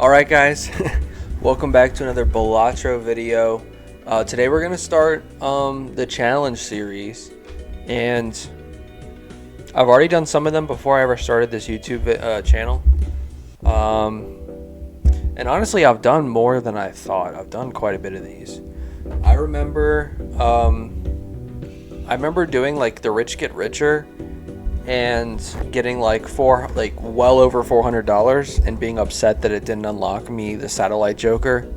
Alright guys, welcome back to another Balatro video. Today we're going to start the challenge series, and I've already done some of them before I ever started this YouTube channel. And honestly, I've done more than I thought. I've done quite a bit of these. I remember doing like the rich get richer and getting like well over $400 and being upset that it didn't unlock me the satellite joker.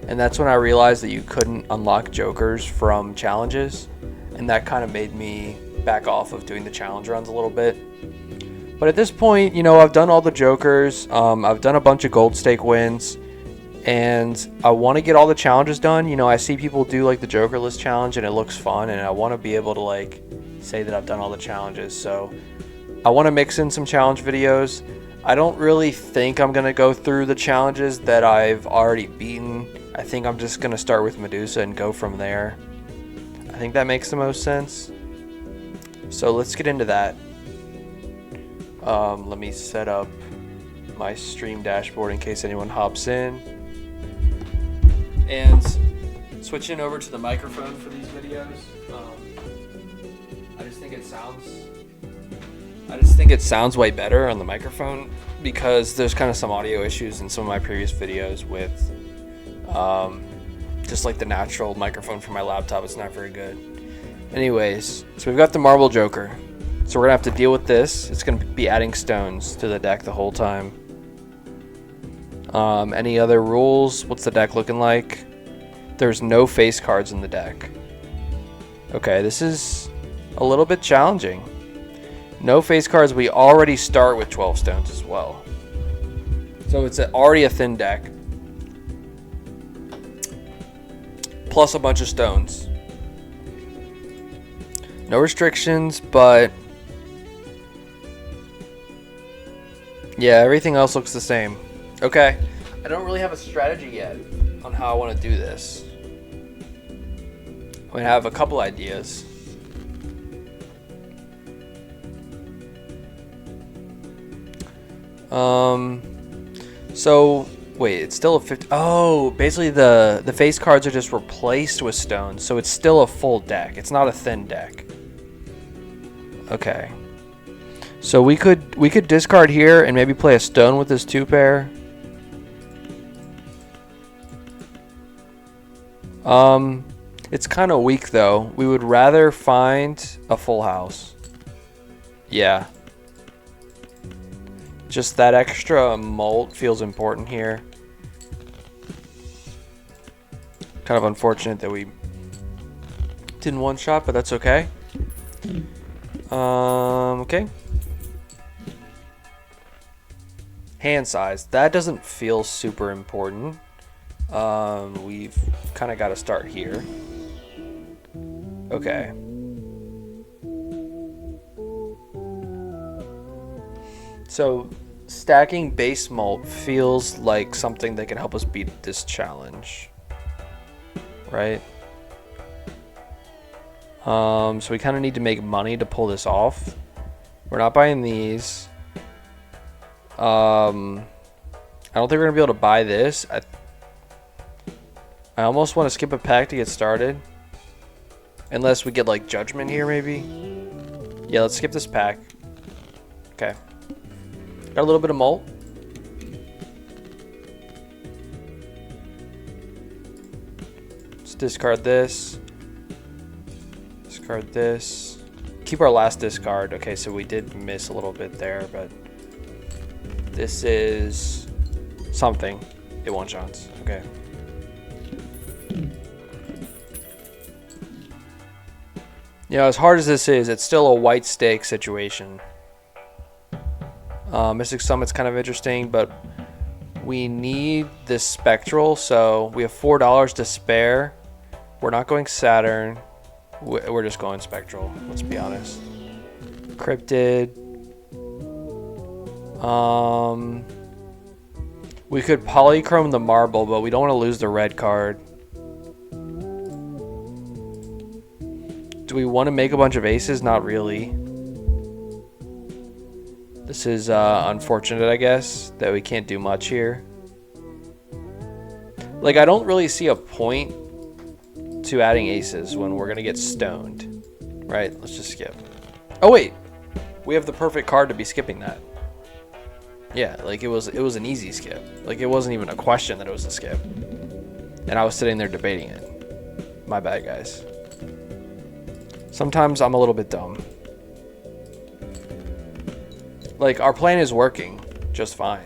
And that's when I realized that you couldn't unlock jokers from challenges, and that kind of made me back off of doing the challenge runs a little bit. But at this point, you know, I've done all the jokers, I've done a bunch of gold stake wins, and I want to get all the challenges done. You know, I see people do like the joker list challenge and it looks fun, and I want to be able to like say that I've done all the challenges. So I want to mix in some challenge videos. I don't really think I'm going to go through the challenges that I've already beaten. I think I'm just going to start with Medusa and go from there. I think that makes the most sense. So let's get into that. Let me set up my stream dashboard in case anyone hops in. And switching over to the microphone for these videos. I just think it sounds way better on the microphone because there's kind of some audio issues in some of my previous videos with just like the natural microphone from my laptop. It's not very good. Anyways, so we've got the marble joker. So we're gonna have to deal with this. It's gonna be adding stones to the deck the whole time. Any other rules? What's the deck looking like? There's no face cards in the deck. Okay, this is a little bit challenging. No face cards. We already start with 12 stones as well. So it's already a thin deck. Plus a bunch of stones. No restrictions, but yeah, everything else looks the same. Okay, I don't really have a strategy yet on how I want to do this. I have a couple ideas. So wait, it's still a 50. Oh, basically the face cards are just replaced with stones, so it's still a full deck. It's not a thin deck. Okay. So we could discard here and maybe play a stone with this 2-pair. It's kind of weak though. We would rather find a full house. Yeah. Just that extra molt feels important here. Kind of unfortunate that we didn't one-shot, but that's okay. Okay. Hand size. That doesn't feel super important. We've kind of got to start here. Okay. So stacking base molt feels like something that can help us beat this challenge, right? So we kind of need to make money to pull this off. We're not buying these. I don't think we're gonna be able to buy this. I almost want to skip a pack to get started, unless we get like judgment here maybe. Yeah, let's skip this pack. Okay. Got a little bit of molt. Let's discard this. Discard this. Keep our last discard. Okay, so we did miss a little bit there, but this is something. It one-shots. Okay. You know, as hard as this is, it's still a white stake situation. Mystic Summit's kind of interesting, but we need this Spectral, so we have $4 to spare. We're not going Saturn. We're just going Spectral, let's be honest. Cryptid. We could polychrome the marble, but we don't want to lose the red card. Do we want to make a bunch of aces? Not really. This is unfortunate, I guess, that we can't do much here. Like, I don't really see a point to adding aces when we're going to get stoned. Right? Let's just skip. Oh, wait. We have the perfect card to be skipping that. Yeah, like, it was an easy skip. Like, it wasn't even a question that it was a skip. And I was sitting there debating it. My bad, guys. Sometimes I'm a little bit dumb. Like, our plan is working just fine.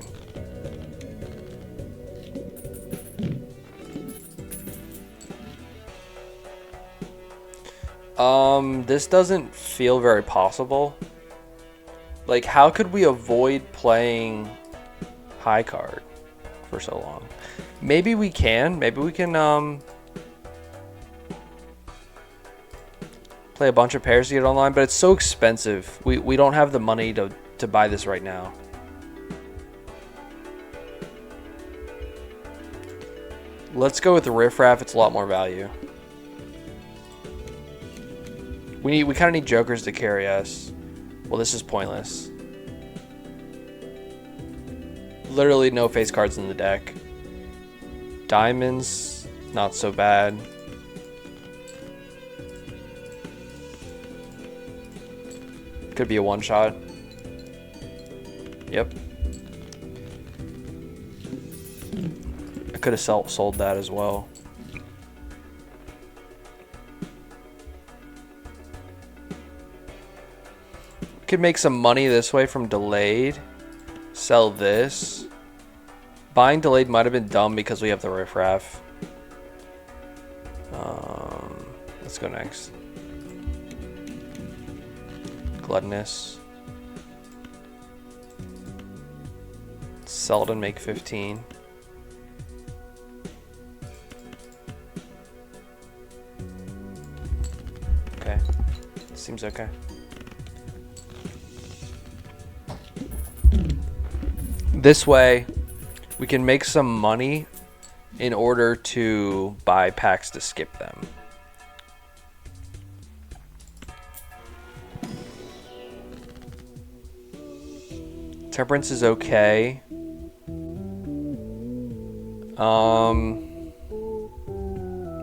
This doesn't feel very possible. Like, how could we avoid playing high card for so long? Maybe we can. Maybe we can, play a bunch of pairs to get online, but it's so expensive. We don't have the money to buy this right now. Let's go with the riffraff. It's a lot more value. We kind of need jokers to carry us. Well, this is pointless. Literally no face cards in the deck. Diamonds, not so bad. Could be a one shot. Yep. I could have sold that as well. Could make some money this way from delayed. Sell this. Buying delayed might have been dumb because we have the riffraff. Let's go next. Gluttonous. Sell it and make 15. Okay. Seems okay. This way, we can make some money in order to buy packs to skip them. Temperance is okay.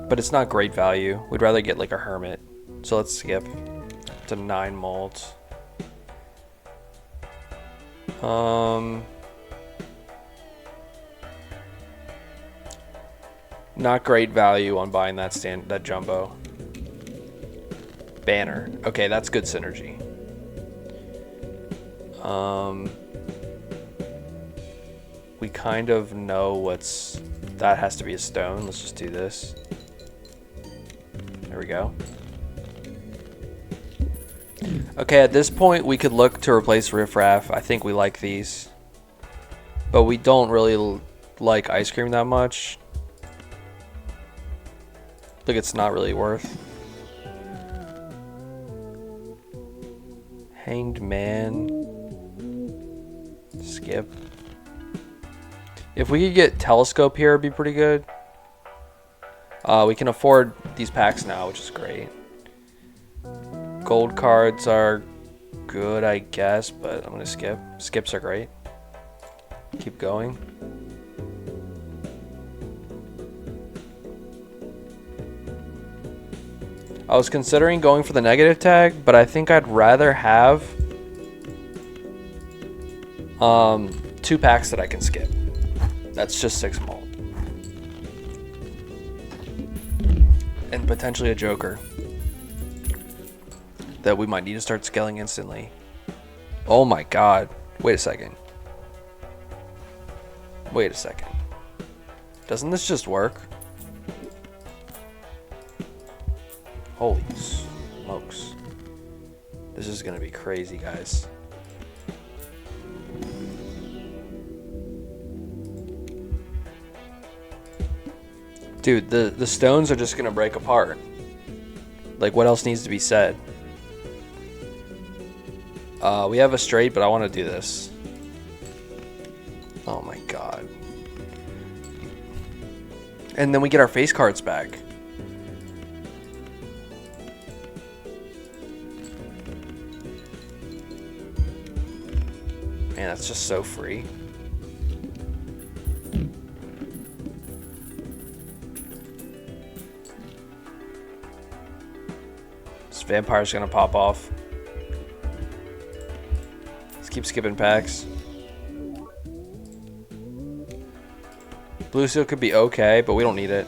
But it's not great value. We'd rather get like a hermit. So let's skip to 9 molds. Not great value on buying that jumbo. Banner. Okay, that's good synergy. We kind of know that has to be a stone. Let's just do this. There we go. Okay, at this point we could look to replace riffraff. I think we like these, but we don't really like ice cream that much. Like, it's not really worth. Hanged man. Skip. If we could get telescope here, it'd be pretty good. We can afford these packs now, which is great. Gold cards are good, I guess, but I'm gonna skip. Skips are great. Keep going. I was considering going for the negative tag, but I think I'd rather have 2 packs that I can skip. That's just 6 mold. And potentially a joker that we might need to start scaling instantly. Oh my god. Wait a second. Wait a second. Doesn't this just work? Holy smokes. This is gonna be crazy, guys. Dude, the stones are just gonna break apart. Like, what else needs to be said? We have a straight, but I want to do this. Oh my god. And then we get our face cards back. Man, that's just so free. vampire's gonna pop off. Let's keep skipping packs. Blue seal could be okay, but we don't need it.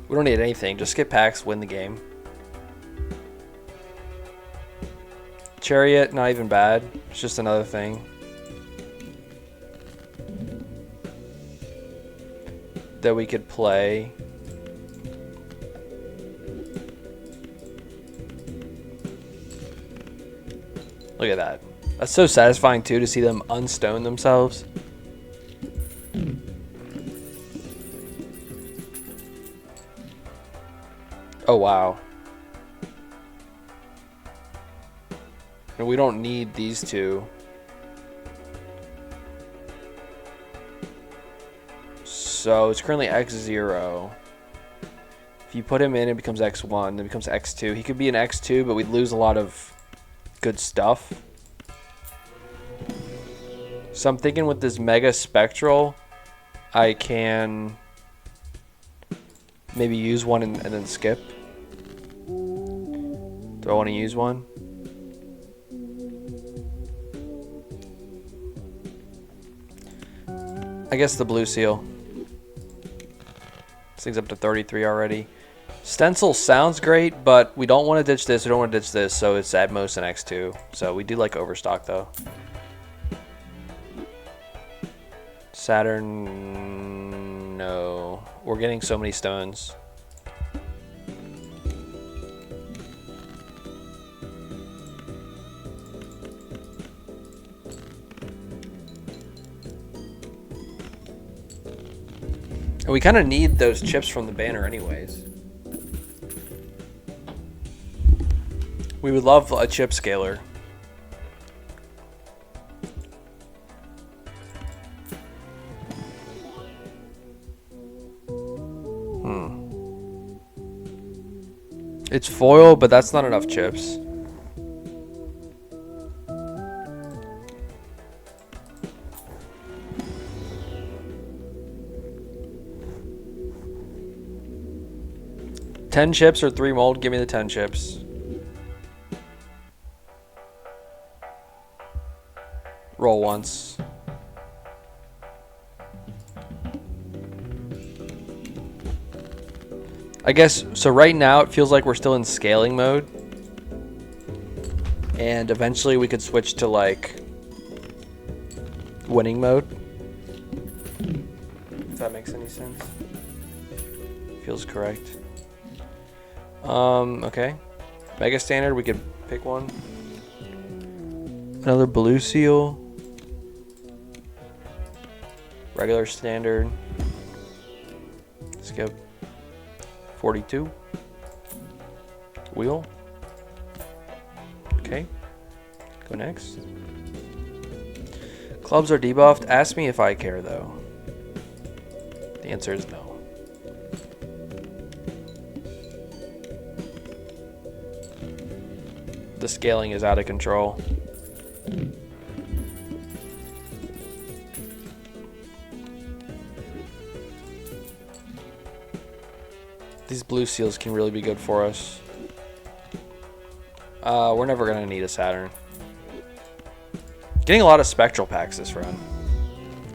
We don't need anything. Just skip packs, win the game. Chariot, not even bad. It's just another thing. That we could play. Look at that. That's so satisfying too, to see them unstone themselves. Oh wow. And we don't need these two. So it's currently X0. If you put him in, it becomes X1, then it becomes X2. He could be an X2, but we'd lose a lot of good stuff. So I'm thinking with this Mega Spectral, I can maybe use one and then skip. Do I want to use one? I guess the blue seal. This thing's up to 33 already. Stencil sounds great, but we don't want to ditch this. We don't want to ditch this, so it's at most an X2. So we do like overstock though. Saturn, no. We're getting so many stones. And we kind of need those chips from the banner anyways. We would love a chip scaler. It's foil, but that's not enough chips. $10 chips or 3 mold? Give me the 10 chips. Roll once. I guess, so right now it feels like we're still in scaling mode. And eventually we could switch to like winning mode. If that makes any sense. Feels correct. Okay. Mega Standard, we could pick one. Another blue seal. Regular Standard. Skip. 42. Wheel. Okay. Go next. Clubs are debuffed. Ask me if I care though. The answer is no. The scaling is out of control. These blue seals can really be good for us. We're never gonna need a Saturn. Getting a lot of spectral packs this run.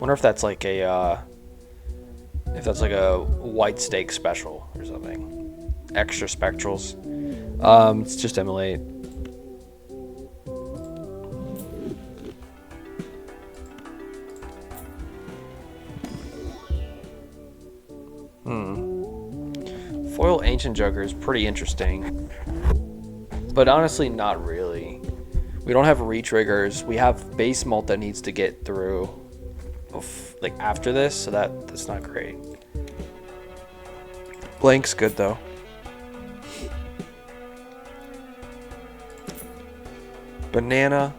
Wonder if that's like a white stake special or something. Extra spectrals. It's just emulate. Foil Ancient Joker is pretty interesting, but honestly not really. We don't have re-triggers. We have base mult that needs to get through like after this, so that's not great. Blank's good though. Banana.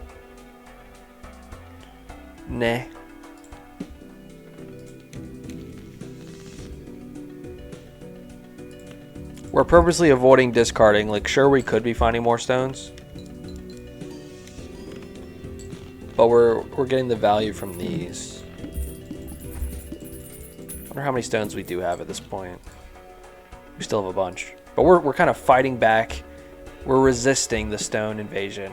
Nah. We're purposely avoiding discarding. Like, sure, we could be finding more stones, but we're getting the value from these. I wonder how many stones we do have at this point. We still have a bunch, but we're kind of fighting back We're resisting the stone invasion.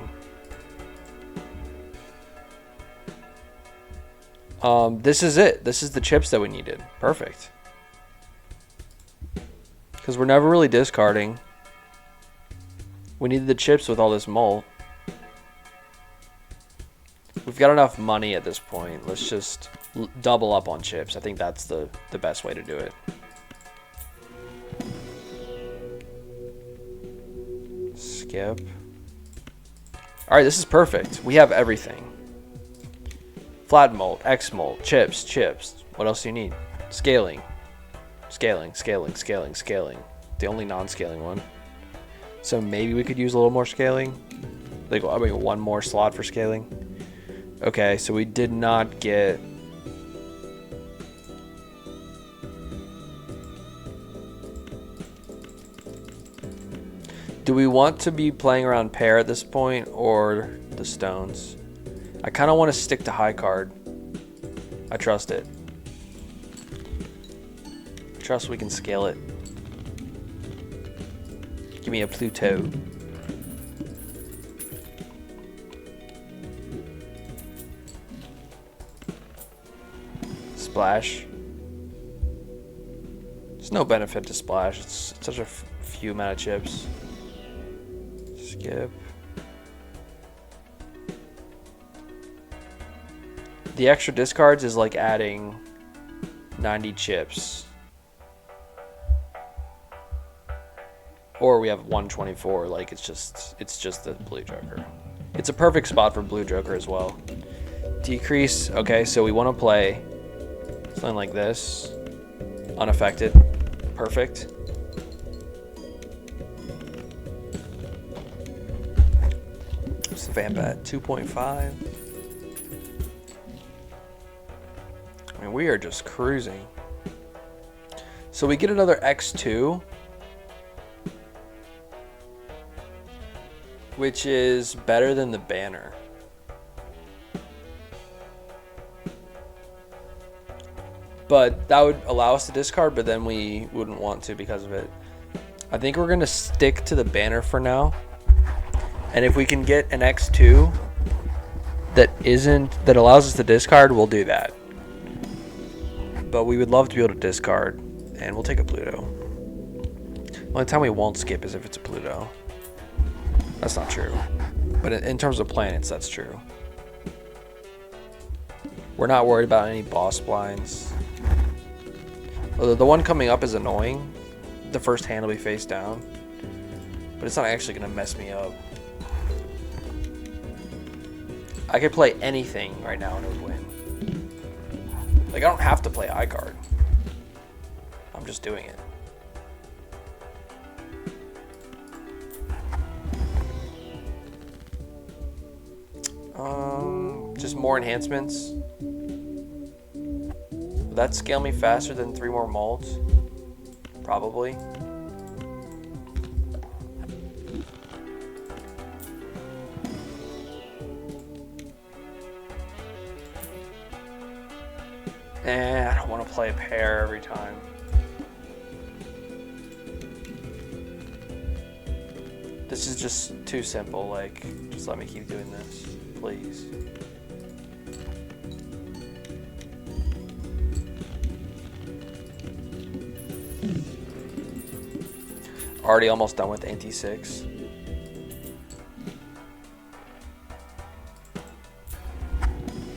This is it. This is the chips that we needed. Perfect. Because we're never really discarding. We needed the chips with all this molt. We've got enough money at this point. Let's just double up on chips. I think that's the best way to do it. Skip. Alright, this is perfect. We have everything. Flat molt, X molt, chips. What else do you need? Scaling. Scaling. The only non-scaling one. So maybe we could use a little more scaling. Like, I mean, one more slot for scaling. Okay, so we did not get... Do we want to be playing around pair at this point or the stones? I kind of want to stick to high card. I trust it. I trust we can scale it. Give me a Pluto. Splash. There's no benefit to splash. It's such a few amount of chips. Skip. The extra discards is like adding 90 chips. Or we have 124, like it's just the blue joker. It's a perfect spot for blue joker as well. Decrease, okay, so we want to play something like this. Unaffected. Perfect. What's the vamp at? 2.5. I mean, we are just cruising. So we get another X2, which is better than the banner. But that would allow us to discard, but then we wouldn't want to because of it. I think we're going to stick to the banner for now. And if we can get an X2 that allows us to discard, we'll do that. But we would love to be able to discard, and we'll take a Pluto. The only time we won't skip is if it's a Pluto. That's not true. But in terms of planets, that's true. We're not worried about any boss blinds. Although the one coming up is annoying. The first hand will be face down. But it's not actually going to mess me up. I could play anything right now and it would win. Like, I don't have to play high card. I'm just doing it. Just more enhancements. Will that scale me faster than 3 more molds? Probably. I don't want to play a pair every time. This is just too simple, like, just let me keep doing this, please. Already almost done with anti-6.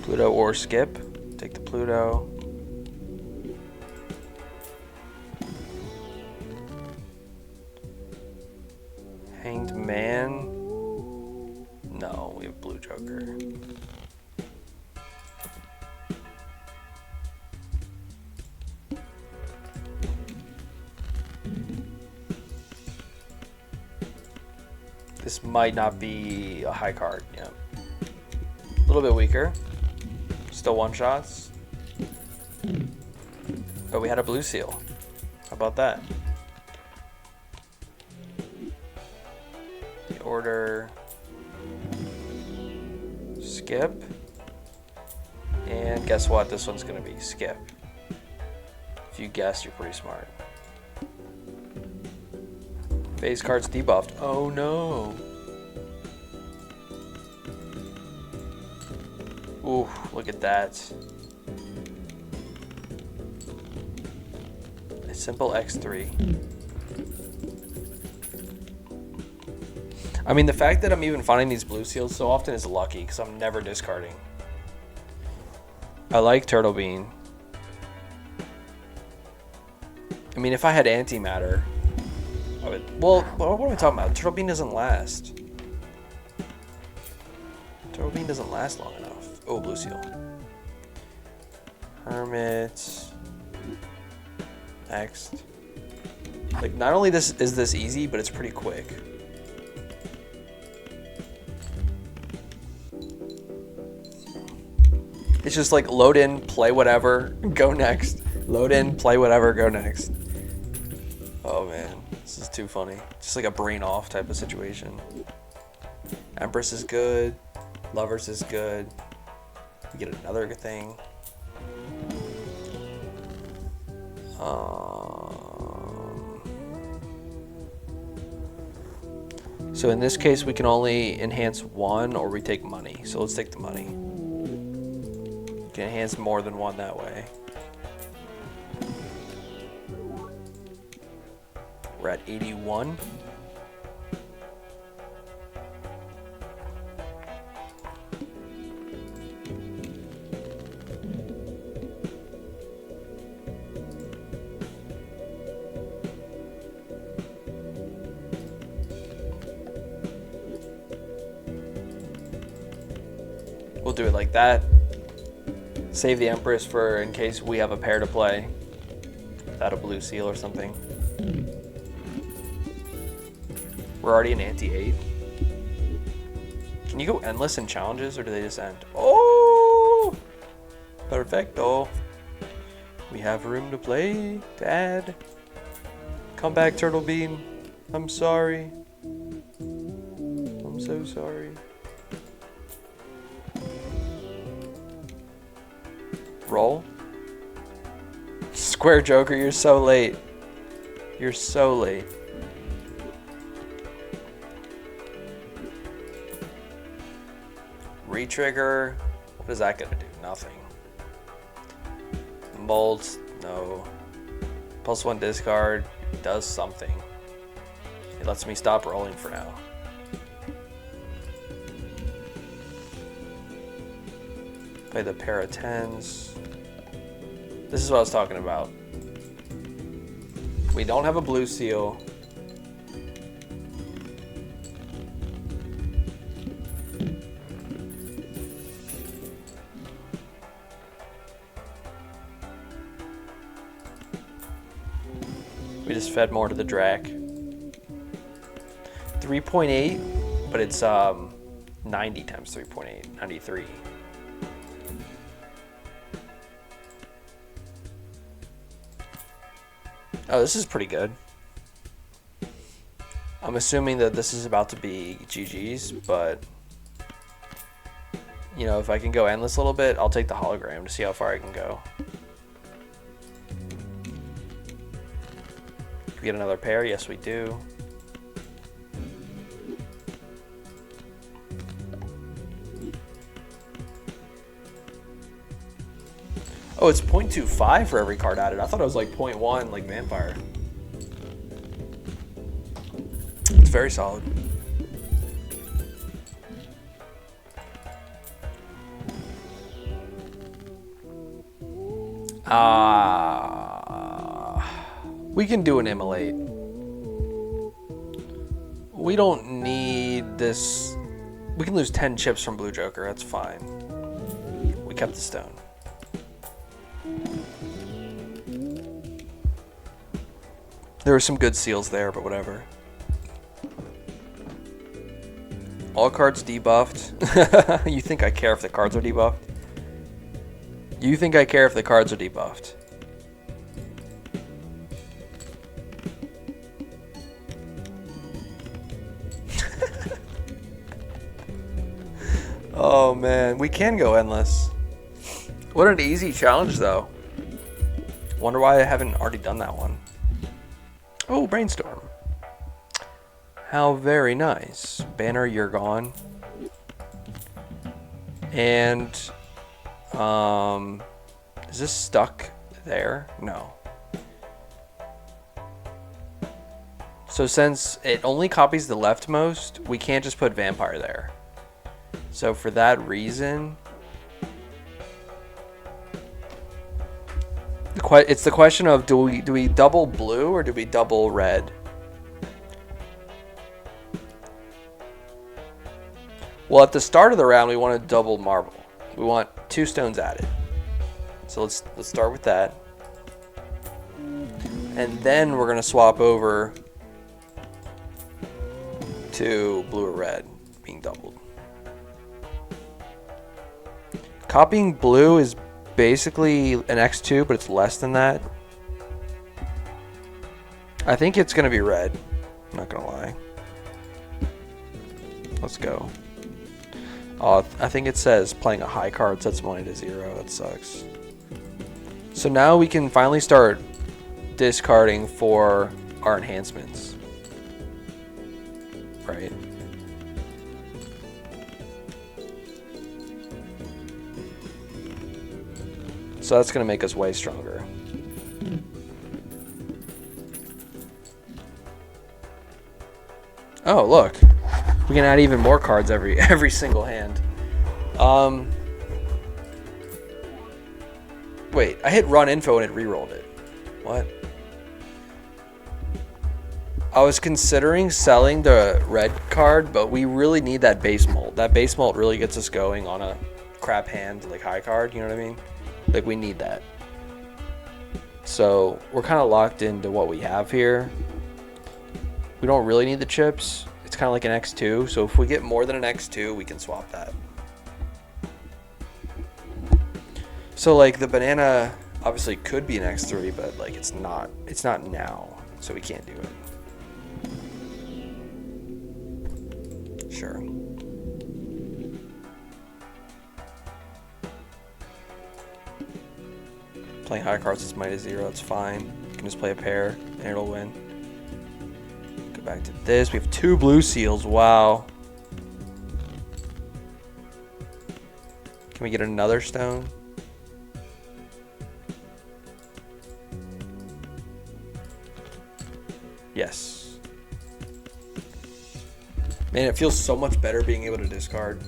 Pluto or skip. Take the Pluto. Hanged Man. No, we have blue joker. This might not be a high card, yeah. A little bit weaker. Still one shots. But we had a blue seal. How about that? The order. Skip. And guess what? This one's gonna be skip. If you guessed, you're pretty smart. Base cards debuffed. Oh no. Ooh, look at that. A simple X3. I mean, the fact that I'm even finding these blue seals so often is lucky, because I'm never discarding. I like Turtle Bean. I mean, if I had antimatter, I would... Well, what am I talking about? Turtle Bean doesn't last. Turtle Bean doesn't last long enough. Oh, blue seal. Hermit. Next. Like, not only is this easy, but it's pretty quick. It's just like load in, play whatever, go next. Load in, play whatever, go next. Oh man, this is too funny. Just like a brain off type of situation. Empress is good. Lovers is good. We get another good thing. So in this case, we can only enhance one, or we take money. So let's take the money. We can enhance more than one that way. We're at 81. We'll do it like that. Save the Empress for in case we have a pair to play without a blue seal or something. We're already in ante-8. Can you go endless in challenges, or do they just end? Oh! Perfecto. We have room to play, Dad. Come back, Turtle Bean. I'm sorry. I'm so sorry. Roll. Square Joker, you're so late. You're so late. Retrigger. What is that gonna do? Nothing. Bolt. No. +1 discard. Does something. It lets me stop rolling for now. Play the pair of 10s. This is what I was talking about. We don't have a blue seal. We just fed more to the Drac. 3.8, but it's 90 times 3.8, 93. Oh, this is pretty good. I'm assuming that this is about to be GG's, but you know, if I can go endless a little bit, I'll take the hologram to see how far I can go. Do we get another pair? Yes, we do. Oh, it's 0.25 for every card added. I thought it was like 0.1, like Vampire. It's very solid. We can do an immolate. We don't need this. We can lose 10 chips from Blue Joker. That's fine. We kept the stone. There were some good seals there, but whatever. All cards debuffed. You think I care if the cards are debuffed? You think I care if the cards are debuffed? Oh man, we can go endless. What an easy challenge though. Wonder why I haven't already done that one. Oh, Brainstorm. How very nice. Banner, you're gone. And, is this stuck there? No. So since it only copies the leftmost, we can't just put vampire there. So for that reason, it's the question of do we double blue or do we double red? Well, at the start of the round, we want to double marble. We want 2 stones added. So let's start with that. And then we're going to swap over to blue or red being doubled. Copying blue is basically an X2, but it's less than that. I think it's going to be red. I'm not going to lie. Let's go. Oh, I think it says playing a high card sets money to 0. That sucks. So now we can finally start discarding for our enhancements. Right? So that's going to make us way stronger. Oh, look. We can add even more cards every single hand. Wait, I hit run info and it re-rolled it. What? I was considering selling the red card, but we really need that base molt. That base molt really gets us going on a crap hand, like high card, you know what I mean? Like, we need that. So, we're kind of locked into what we have here. We don't really need the chips. It's kind of like an X2, so if we get more than an X2, we can swap that. So, like, the banana obviously could be an X3, but, like, it's not now, so we can't do it. Sure. Playing high cards is might to 0, that's fine. You can just play a pair and it'll win. Go back to this. We have 2 blue seals. Wow. Can we get another stone? Yes. Man, it feels so much better being able to discard.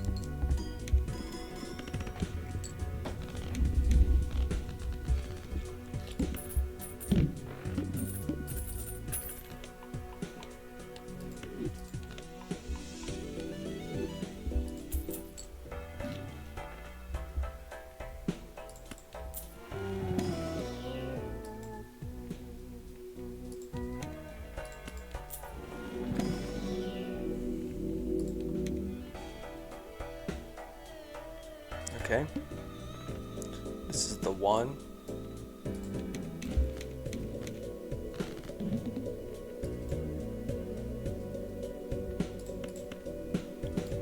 Okay. This is the 1.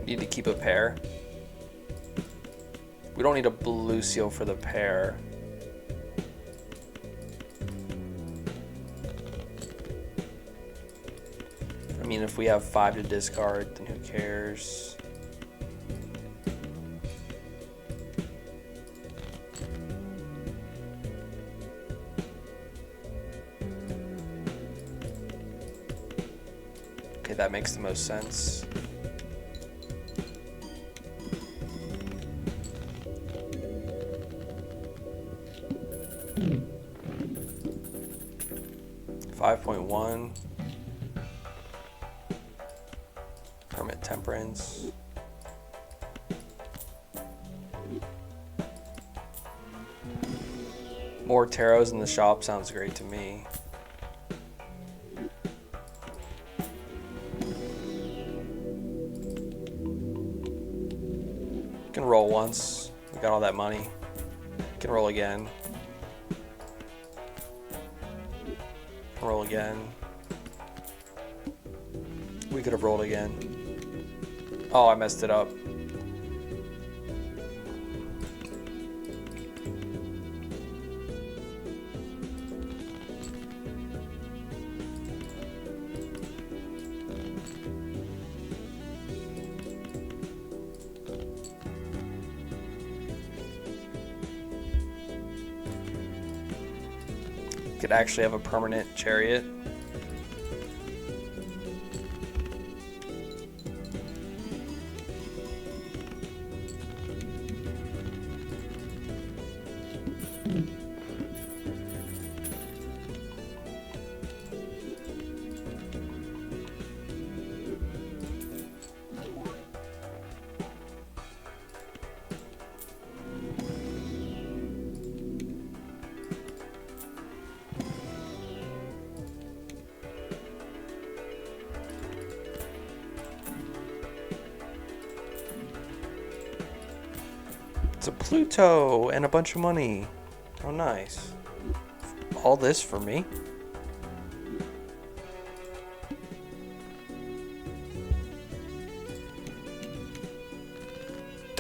Need to keep a pair. We don't need a blue seal for the pair. I mean, if we have 5 to discard, then who cares? Okay, that makes the most sense. $5.1 Permit Temperance. More tarots in the shop sounds great to me. Can roll once. We got all that money. Can roll again. Roll again. We could have rolled again. Oh, I messed it up. could actually have a permanent chariot. It's a Pluto and a bunch of money. Oh, nice. All this for me?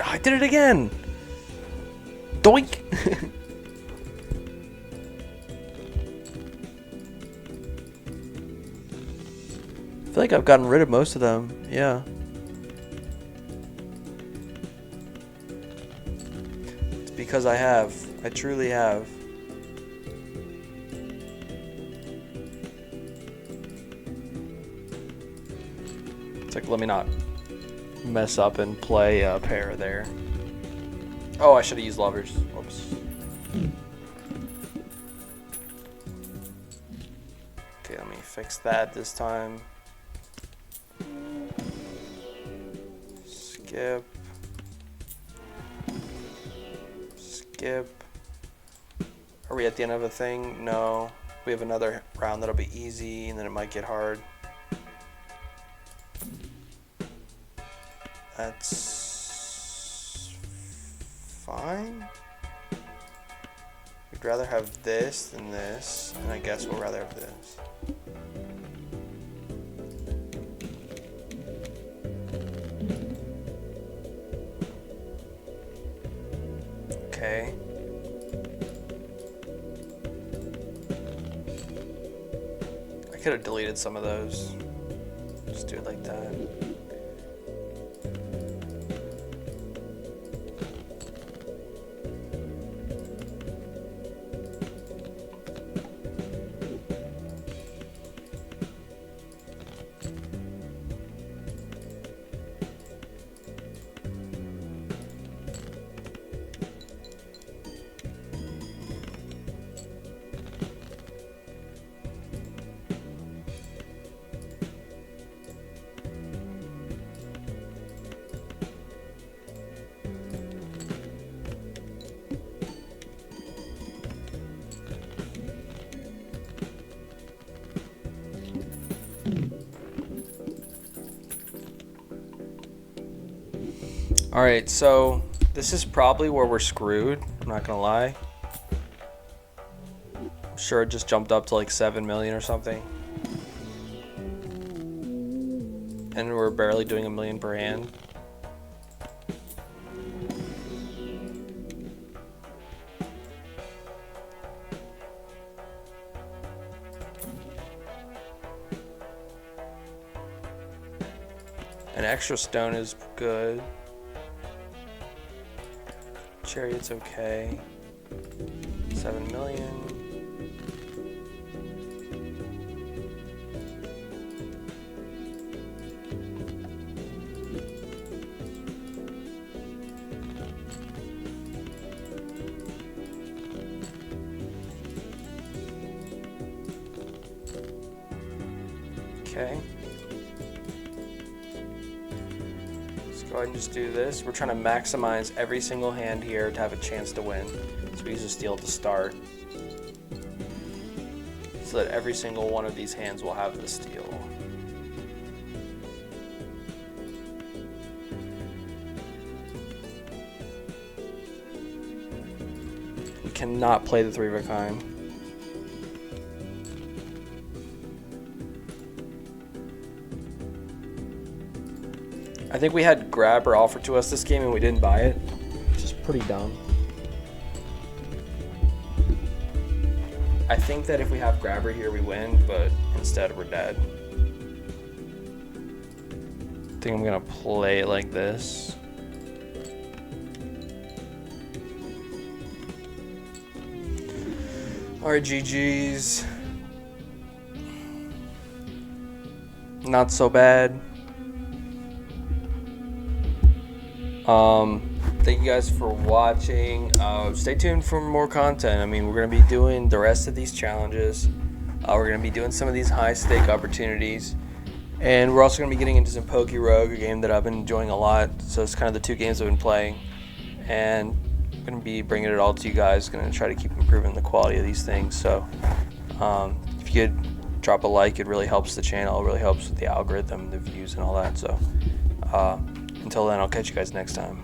I did it again! Doink! I feel like I've gotten rid of most of them. Yeah. Because I have. I truly have. It's like, let me not mess up and play a pair there. Oh, I should have used lovers. Whoops. Okay, let me fix that this time. Skip. Skip. Are we at the end of a thing? No. We have another round that'll be easy, and then it might get hard. That's fine. We'd rather have this than this, and I guess we'll rather have this. Okay. I could have deleted some of those. Just do it like that. Alright, so this is probably where we're screwed. I'm not gonna lie. I'm sure it just jumped up to like 7 million or something. And we're barely doing 1 million per hand. An extra stone is good. Chariot's okay. 7 million. Okay. Go ahead and just do this. We're trying to maximize every single hand here to have a chance to win. So we use a steal to start. So that every single one of these hands will have the steal. We cannot play the 3 of a kind. I think we had Grabber offered to us this game and we didn't buy it, which is pretty dumb. I think that if we have Grabber here, we win, but instead we're dead. I think I'm gonna play it like this. Alright, GG's. Not so bad. Thank you guys for watching. Stay tuned for more content. I mean, we're going to be doing the rest of these challenges. We're going to be doing some of these high-stake opportunities. And we're also going to be getting into some Poke Rogue, a game that I've been enjoying a lot. So it's kind of the two games I've been playing. And I'm going to be bringing it all to you guys. Going to try to keep improving the quality of these things. So if you could drop a like, it really helps the channel. It really helps with the algorithm, the views, and all that. So until then, I'll catch you guys next time.